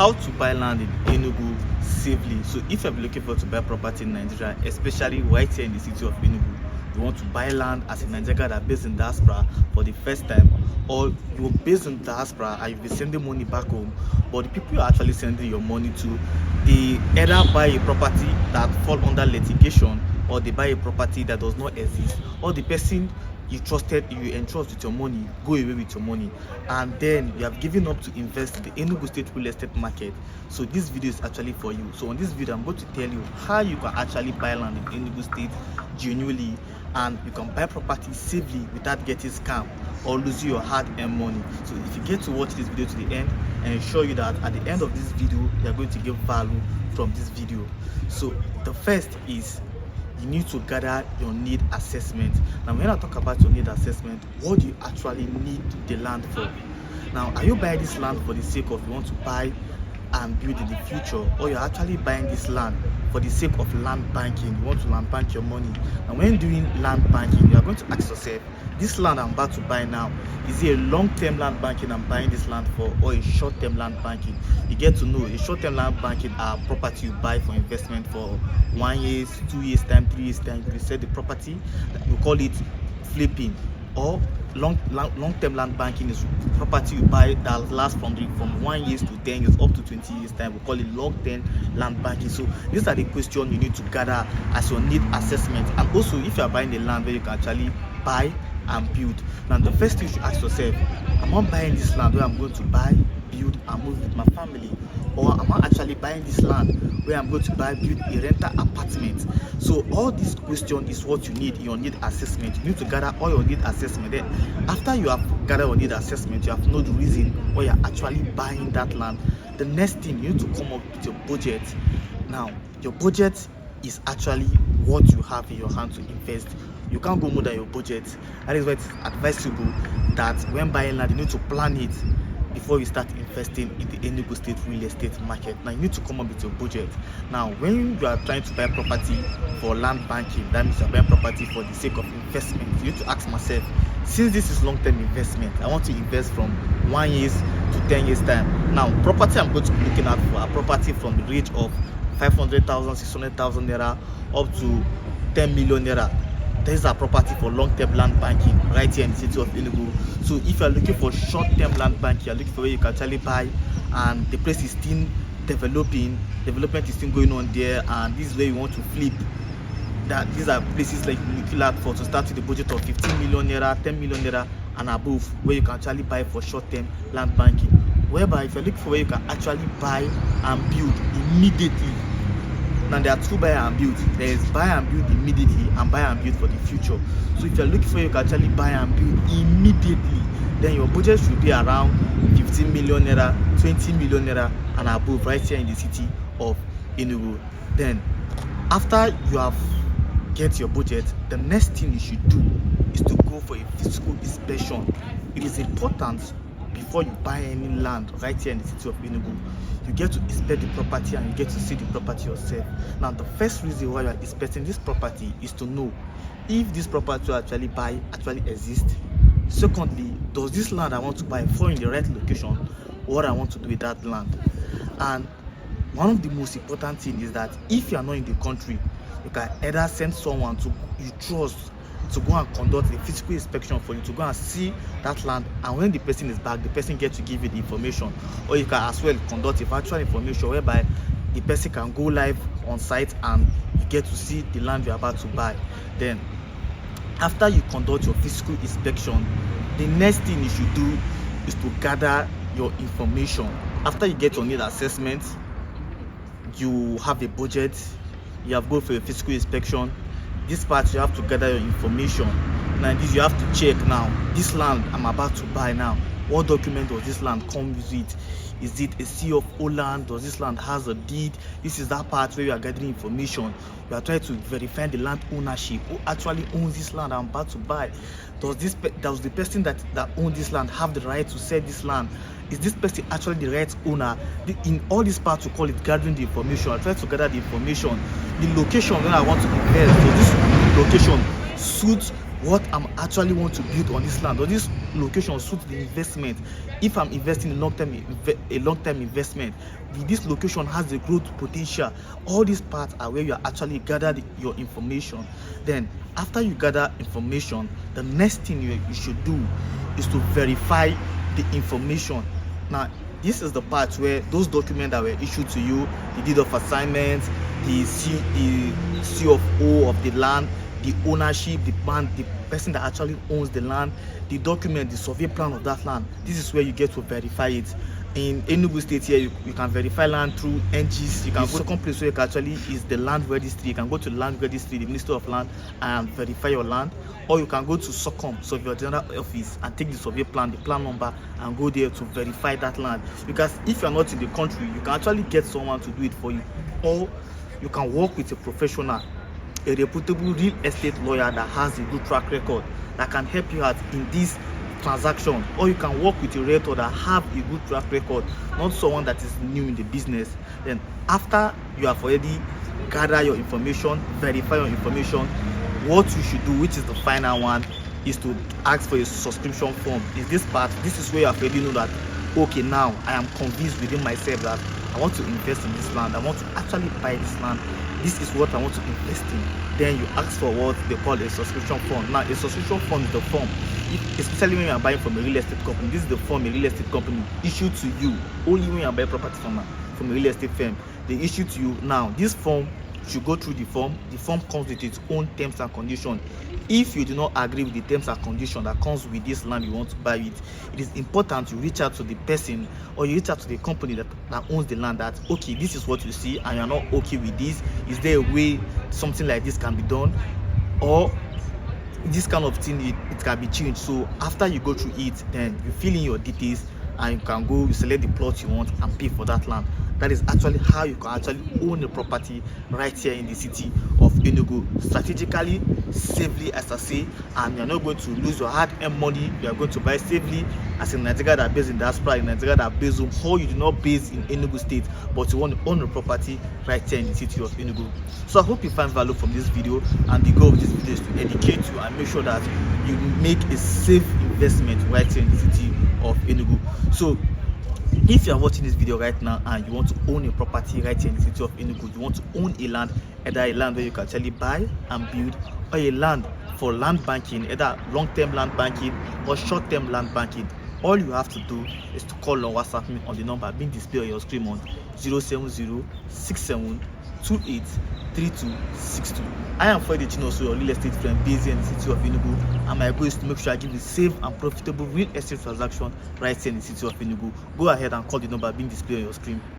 How to buy land in Enugu safely. So if you're looking for to buy property in Nigeria, especially right here in the city of Enugu, you want to buy land as a Nigerian that are based in Diaspora for the first time, or you're based in Diaspora and you'll be sending money back home, but the people you're actually sending your money to, they either buy a property that fall under litigation, or they buy a property that does not exist, or the person you entrust with your money go away with your money, and then you have given up to invest in the Enugu State real estate market. So this video is actually for you. So on this video I'm going to tell you how you can actually buy land in Enugu State genuinely, and you can buy property safely without getting scammed or losing your hard-earned money. So if you get to watch this video to the end, and ensure you that at the end of this video you are going to get value from this video. So the first is you need to gather your need assessment. Now when I talk about your need assessment, what do you actually need the land for? Now, are you buying this land for the sake of you want to buy and build in the future, or you're actually buying this land for the sake of land banking? You want to land bank your money. And when doing land banking, you are going to ask yourself, this land I'm about to buy now, is it a long-term land banking I'm buying this land for, or a short-term land banking? You get to know a short-term land banking are property you buy for investment for 1 year, 2 years time, 3 years time. You sell the property, you call it flipping. Or long-term land banking is property you buy that lasts from 1 year to 10 years up to 20 years time. We call it long-term land banking. So these are the questions you need to gather as your need assessment. And also, if you are buying the land where you can actually buy and build, now the first thing you should ask yourself, am I buying this land where I'm going to buy, build and move with my family, or am I actually buying this land where I'm going to buy, build a rental apartment? So all these questions is what you need in your need assessment. You need to gather all your need assessment. Then after you have gathered your need assessment, you have know the reason why you're actually buying that land. The next thing, you need to come up with your budget. Now your budget is actually what you have in your hand to invest. You can't go more than your budget. That is why it's advisable that when buying land, you need to plan it before you start investing in the Enugu State real estate market. Now you need to come up with your budget. Now when you are trying to buy property for land banking, that means you are buying property for the sake of investment, you need to ask myself, since this is long-term investment, I want to invest from 1 year to 10 years time. Now property I'm going to be looking at for a property from the range of 500,000, 600,000 naira up to 10 million naira. This is a property for long-term land banking right here in the city of Enugu. So if you are looking for short-term land banking, you are looking for where you can actually buy and the place is still development is still going on there, and this is where you want to flip. That these are places like you look at for to start with a budget of 15 million naira, 10 million naira and above, where you can actually buy for short-term land banking. Whereby if you're looking for where you can actually buy and build immediately, now there are two buy and build. There is buy and build immediately and buy and build for the future. So if you're looking for, you can actually buy and build immediately, then your budget should be around 15 million naira, 20 million naira and above right here in the city of Enugu. Then after you have get your budget, the next thing you should do is to go for a physical inspection. It is important before you buy any land right here in the city of Enugu, you get to inspect the property and you get to see the property yourself. Now the first reason why you are inspecting this property is to know if this property you actually buy actually exists. Secondly, does this land I want to buy fall in the right location? What I want to do with that land? And one of the most important things is that if you are not in the country, you can either send someone to you trust to go and conduct a physical inspection for you, to go and see that land, and when the person is back, the person gets to give you the information. Or you can as well conduct a virtual information whereby the person can go live on site and you get to see the land you're about to buy. Then after you conduct your physical inspection, the next thing you should do is to gather your information. After you get your need assessment, you have a budget, you have go for a physical inspection. This part you have to gather your information. Now this you have to check. Now this land I'm about to buy now, what document does this land come with it? Is it a C of O land? Does this land has a deed? This is that part where you are gathering information. You are trying to verify the land ownership. Who actually owns this land I'm about to buy? Does the person that owns this land have the right to sell this land? Is this person actually the right owner? In all these parts, we call it gathering the information. I try to gather the information, the location where I want to invest. So this location suits what I'm actually want to build on this land, or this location suit the investment. If I'm investing in long-term investment, this location has the growth potential. All these parts are where you are actually gathered your information. Then after you gather information, the next thing you should do is to verify the information. Now this is the part where those documents that were issued to you, the deed of assignment, the C of O of the land, the ownership, the person that actually owns the land, the document, the survey plan of that land. This is where you get to verify it. In Enugu State here, you can verify land through NGs. You can go to second place where you can actually is the land registry. You can go to land registry, the Ministry of Land, and verify your land. Or you can go to SOCOM, so your general office, and take the survey plan, the plan number, and go there to verify that land. Because if you're not in the country, you can actually get someone to do it for you, or you can work with a professional, a reputable real estate lawyer that has a good track record that can help you out in this transaction. Or you can work with a realtor that have a good track record, not someone that is new in the business. Then after you have already gathered your information, verify your information, what you should do, which is the final one, is to ask for a subscription form. In this part, this is where you have already know that, okay, now I am convinced within myself that I want to invest in this land, I want to actually buy this land, this is what I want to invest in. Then you ask for what they call a subscription form. Now a subscription form is the form, especially when you are buying from a real estate company. This is the form a real estate company issued to you only when you are buying property from a real estate firm. They issue to you. Now this form, you go through the form comes with its own terms and conditions. If you do not agree with the terms and conditions that comes with this land you want to buy it is important you reach out to the person, or you reach out to the company that owns the land, that okay, this is what you see and you're not okay with this. Is there a way something like this can be done, or this kind of thing it can be changed? So after you go through it, then you fill in your details and you can go, you select the plot you want and pay for that land. That is actually how you can actually own a property right here in the city of Enugu, strategically, safely, as I say, and you're not going to lose your hard-earned money. You are going to buy safely as a Nigerian that are based in Diaspora, in Nigeria that are based home, or you do not base in Enugu State, but you want to own a property right here in the city of Enugu. So I hope you find value from this video, and the goal of this video is to educate you and make sure that you make a safe investment right here in the city of Enugu. So if you are watching this video right now and you want to own a property right here in the city of Enugu, you want to own a land, either a land where you can actually buy and build, or a land for land banking, either long-term land banking or short-term land banking, all you have to do is to call or WhatsApp me on the number being displayed on your screen on 070-6728-3262. I am Fred Chinoso, your real estate friend based in the city of Enugu, and my goal is to make sure I give you safe and profitable real estate transaction right here in the city of Enugu. Go ahead and call the number being displayed on your screen.